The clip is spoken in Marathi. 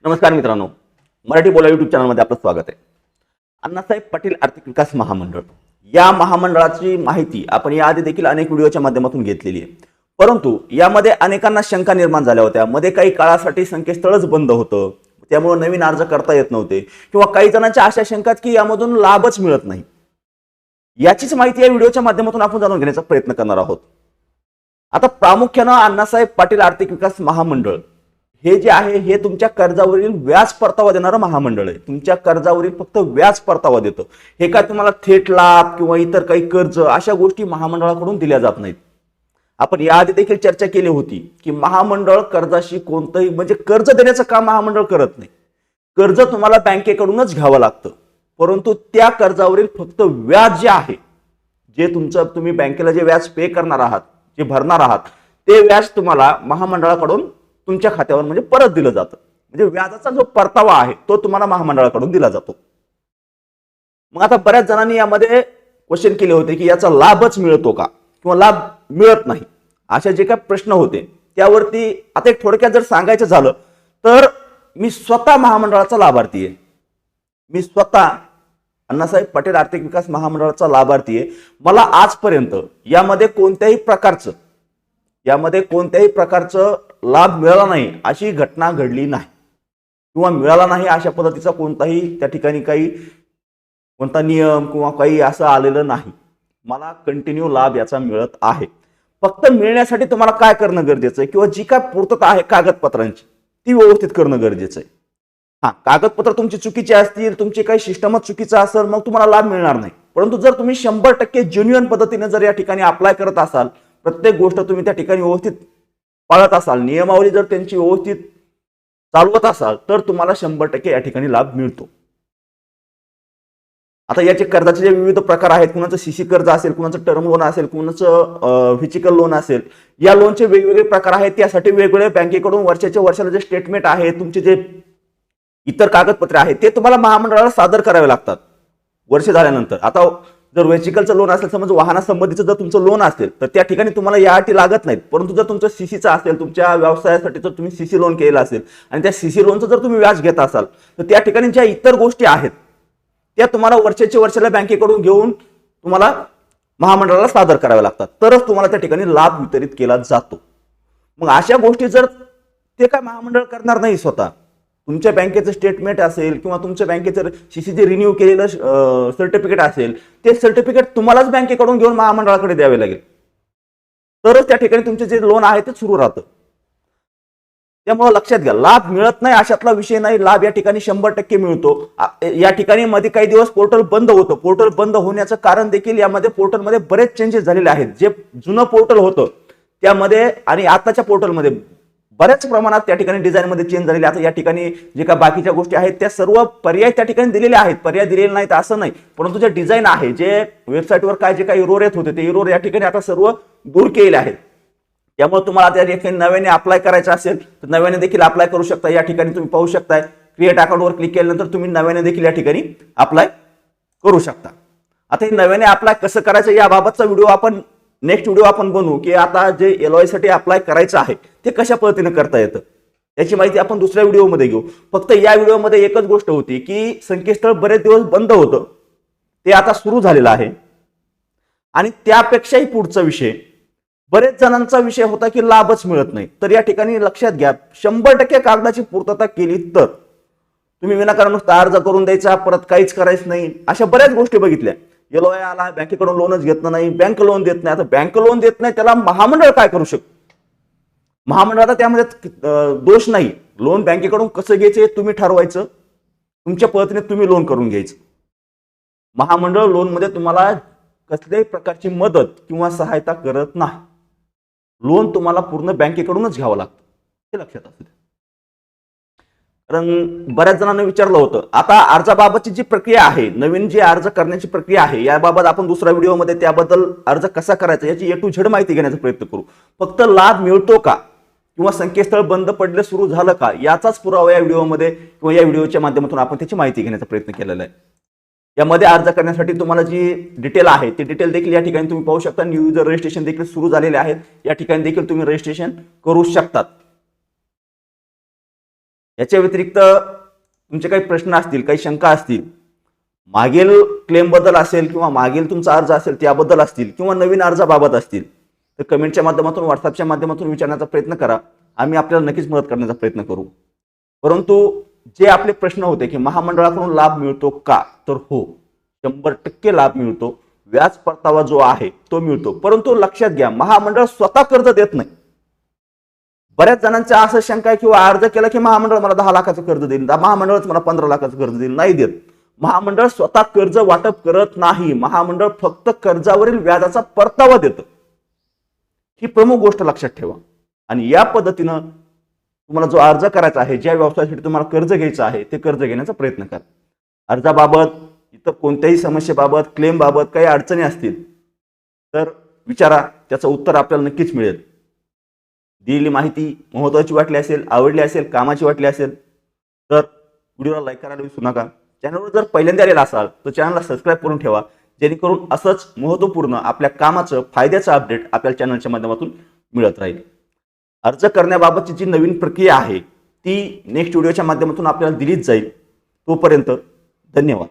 नमस्कार मित्रांनो, मराठी बोला यूट्यूब चॅनलमध्ये आपलं स्वागत आहे. अण्णासाहेब पाटील आर्थिक विकास महामंडळ या महामंडळाची माहिती आपण याआधी देखील अनेक व्हिडिओच्या माध्यमातून घेतलेली आहे. परंतु यामध्ये अनेकांना शंका निर्माण झाल्या होत्या. मध्ये काही काळासाठी संकेतस्थळच बंद होतं, त्यामुळे नवीन अर्ज करता येत नव्हते किंवा काही जणांच्या अशा शंका की यामधून लाभच मिळत नाही. याचीच माहिती या व्हिडिओच्या माध्यमातून आपण जाणून घेण्याचा प्रयत्न करणार आहोत. आता प्रामुख्यानं अण्णासाहेब पाटील आर्थिक विकास महामंडळ हे जे आहे हे तुमच्या कर्जावरील व्याज परतावा देणारं महामंडळ आहे. तुमच्या कर्जावरील फक्त व्याज परतावा देतं. हे काय तुम्हाला थेट लाभ किंवा इतर काही कर्ज अशा गोष्टी महामंडळाकडून दिल्या जात नाहीत. आपण याआधी देखील चर्चा केली होती की महामंडळ कर्जाशी कोणतंही म्हणजे कर्ज देण्याचं काम महामंडळ करत नाही. कर्ज तुम्हाला बँकेकडूनच घ्यावं लागतं, परंतु त्या कर्जावरील फक्त व्याज जे आहे, जे तुम्ही बँकेला जे व्याज पे करणार आहात, जे भरणार आहात, ते व्याज तुम्हाला महामंडळाकडून तुमच्या खात्यावर म्हणजे परत दिलं जातं. म्हणजे व्याजाचा जो परतावा आहे तो तुम्हाला महामंडळाकडून दिला जातो. मग आता बऱ्याच जणांनी यामध्ये क्वेश्चन केले होते की याचा लाभच मिळतो का किंवा लाभ मिळत नाही, अशा जे काही प्रश्न होते त्यावरती आता एक थोडक्यात जर सांगायचं झालं तर मी स्वतः महामंडळाचा लाभार्थी आहे. मी स्वतः अण्णासाहेब पाटील आर्थिक विकास महामंडळाचा लाभार्थी आहे. मला आजपर्यंत यामध्ये कोणत्याही प्रकारचं लाभ मिळाला नाही अशी घटना घडली नाही किंवा मिळाला नाही अशा पद्धतीचा कोणताही त्या ठिकाणी कोणता नियम किंवा काही असं आलेलं नाही. मला कंटिन्यू लाभ याचा मिळत आहे. फक्त मिळण्यासाठी तुम्हाला काय करणं गरजेचं आहे किंवा जी काय पूर्तता आहे कागदपत्रांची ती व्यवस्थित करणं गरजेचं आहे. कागदपत्र तुमची चुकीची असतील, तुमची काही सिस्टमच चुकीचं असेल, मग तुम्हाला लाभ मिळणार नाही. परंतु जर तुम्ही 100% जेन्युइन पद्धतीने जर या ठिकाणी अप्लाय करत असाल, प्रत्येक गोष्ट तुम्ही त्या ठिकाणी व्यवस्थित पाळत असाल, नियमावली जर त्यांची व्यवस्थित चालवत असाल, तर तुम्हाला 100% या ठिकाणी लाभ मिळतो. आता याचे कर्जाचे जे विविध प्रकार आहेत, कुणाचं सीसी कर्ज असेल, कुणाचं टर्म लोन असेल, कुणाचं व्हिजिकल लोन असेल, या लोनचे वेगवेगळे प्रकार आहेत. त्यासाठी वेगवेगळे बँकेकडून वर्षाला जे स्टेटमेंट आहे, तुमचे जे इतर कागदपत्रे आहेत ते तुम्हाला महामंडळाला सादर करावे लागतात वर्ष झाल्यानंतर. आता जर व्हेजिकलचं लोन असेल, समज वाहनासंबंधीचं जर तुमचं लोन असेल तर त्या ठिकाणी तुम्हाला या अटी लागत नाहीत. परंतु जर तुमचं सीसीचं असेल, तुमच्या व्यवसायासाठी जर तुम्ही सीसी लोन केलेलं असेल आणि त्या सीसी लोनचं जर तुम्ही व्याज घेत असाल, तर त्या ठिकाणी ज्या इतर गोष्टी आहेत त्या तुम्हाला वर्षाला बँकेकडून घेऊन तुम्हाला महामंडळाला सादर कराव्या लागतात, तरच तुम्हाला त्या ठिकाणी लाभ वितरित केला जातो. मग अशा गोष्टी जर ते काय महामंडळ करणार नाही, स्वतः तुमच्या बँकेचं स्टेटमेंट असेल किंवा तुमच्या बँकेचं सीसीचे रिन्यू केलेलं सर्टिफिकेट असेल, ते सर्टिफिकेट तुम्हालाच बँकेकडून घेऊन महामंडळाकडे द्यावे लागेल, तरच त्या ठिकाणी तुमचे जे लोन आहे ते सुरू राहतं. त्यामुळे लक्षात घ्या, लाभ मिळत नाही अशातला विषय नाही. लाभ या ठिकाणी 100% मिळतो. या ठिकाणी मध्ये काही दिवस पोर्टल बंद होतं. पोर्टल बंद होण्याचं कारण देखील यामध्ये पोर्टलमध्ये बरेच चेंजेस झालेले आहेत. जे जुनं पोर्टल होतं त्यामध्ये आणि आताच्या पोर्टलमध्ये बऱ्याच प्रमाणात त्या ठिकाणी डिझाईनमध्ये चेंज झालेले. आता या ठिकाणी जे काय बाकीच्या गोष्टी आहेत त्या सर्व पर्याय त्या ठिकाणी दिलेले आहेत. पर्याय दिलेले नाहीत असं नाही, परंतु जे डिझाईन आहे, जे वेबसाईटवर जे काही एरर येत होते ते एरर या ठिकाणी आता सर्व दूर केलेले आहेत. त्यामुळे तुम्हाला त्या ठिकाणी नव्याने अप्लाय करायचं असेल तर नव्याने देखील अप्लाय करू शकता. या ठिकाणी तुम्ही पाहू शकताय, क्रिएट अकाउंटवर क्लिक केल्यानंतर तुम्ही नव्याने देखील या ठिकाणी अप्लाय करू शकता. आता हे नव्याने अप्लाय कसं करायचं याबाबतचा व्हिडिओ आपण नेक्स्ट व्हिडिओ आपण बनवू की आता जे LOI साठी अप्लाय करायचं आहे ते कशा पद्धतीने करता येतं याची माहिती आपण दुसऱ्या व्हिडिओमध्ये घेऊ. फक्त या व्हिडिओमध्ये एकच गोष्ट होती की संकेतस्थळ बरेच दिवस बंद होतं, ते आता सुरू झालेलं आहे. आणि त्यापेक्षाही पुढचा विषय, बरेच जणांचा विषय होता की लाभच मिळत नाही. तर या ठिकाणी लक्षात घ्या, 100% कागदाची पूर्तता केली तर तुम्ही विनाकारण नुसता अर्ज करून द्यायचा, परत काहीच करायचं नाही, अशा बऱ्याच गोष्टी बघितल्या. LOI आला, बँकेकडून लोनच घेतलं नाही, बँक लोन देत नाही. आता बँक लोन देत नाही त्याला महामंडळ काय करू शकतो? महामंडळाचा त्यामध्ये दोष नाही. लोन बँकेकडून कसं घ्यायचं तुम्ही ठरवायचं, तुमच्या पद्धतीने तुम्ही लोन करून घ्यायचं. महामंडळ लोन मध्ये तुम्हाला कसल्याही प्रकारची मदत किंवा सहायता करत नाही. लोन तुम्हाला पूर्ण बँकेकडूनच घ्यावं लागतं, हे लक्षात असू द्या. कारण बऱ्याच जणांना विचारलं होतं. आता अर्जाबाबतची जी प्रक्रिया आहे, नवीन जी अर्ज करण्याची प्रक्रिया आहे, याबाबत आपण दुसऱ्या व्हिडिओमध्ये त्याबद्दल अर्ज कसा करायचा याची A to Z माहिती घेण्याचा प्रयत्न करू. फक्त लाभ मिळतो का किंवा संकेतस्थळ बंद पडले सुरू झालं का याचाच पुरावा या व्हिडिओमध्ये किंवा या व्हिडिओच्या माध्यमातून आपण त्याची माहिती घेण्याचा प्रयत्न केलेला आहे. यामध्ये अर्ज करण्यासाठी तुम्हाला जी डिटेल आहे ती डिटेल देखील या ठिकाणी तुम्ही पाहू शकता. न्यू युजर रजिस्ट्रेशन देखील सुरू झालेले आहेत. या ठिकाणी देखील तुम्ही रजिस्ट्रेशन करू शकतात. याच्या व्यतिरिक्त तुमचे काही प्रश्न असतील, काही शंका असतील, मागील क्लेमबद्दल असेल किंवा मागील तुमचा अर्ज असेल त्याबद्दल असतील किंवा नवीन अर्जाबाबत असतील, तर कमेंटच्या माध्यमातून, व्हॉट्सअपच्या माध्यमातून विचारण्याचा प्रयत्न करा. आम्ही आपल्याला नक्कीच मदत करण्याचा प्रयत्न करू. परंतु जे आपले प्रश्न होते की महामंडळाकडून लाभ मिळतो का, तर हो, 100% लाभ मिळतो. व्याज परतावा जो आहे तो मिळतो. परंतु लक्षात घ्या, महामंडळ स्वतः कर्ज देत नाही. बऱ्याच जणांचा असं शंका आहे किंवा अर्ज केला की महामंडळ मला 10 लाखाचं कर्ज देईल, महामंडळच मला 15 लाखाचं कर्ज देईल. नाही देत. महामंडळ स्वतः कर्ज वाटप करत नाही. महामंडळ फक्त कर्जावरील व्याजाचा परतावा देतं. ही प्रमुख गोष्ट लक्षात ठेवा. आणि या पद्धतीनं तुम्हाला जो अर्ज करायचा आहे, ज्या व्यवसायासाठी तुम्हाला कर्ज घ्यायचं आहे, ते कर्ज घेण्याचा प्रयत्न करा. अर्जाबाबत, इतर कोणत्याही समस्येबाबत, क्लेम बाबत काही अडचणी असतील तर विचारा. त्याचं उत्तर आपल्याला नक्कीच मिळेल. दिलेली माहिती महत्त्वाची वाटली असेल, आवडली असेल, कामाची वाटली असेल तर व्हिडिओला लाईक करायला विसरू नका. चॅनलवर जर पहिल्यांदा आलेला असाल तर चॅनलला सबस्क्राईब करून ठेवा, जेणेकरून असंच महत्त्वपूर्ण आपल्या कामाचं, फायद्याचं अपडेट आपल्या चॅनलच्या माध्यमातून मिळत राहील. अर्ज करण्याबाबतची जी नवीन प्रक्रिया आहे ती नेक्स्ट व्हिडिओच्या माध्यमातून आपल्याला दिलीच जाईल. तोपर्यंत धन्यवाद.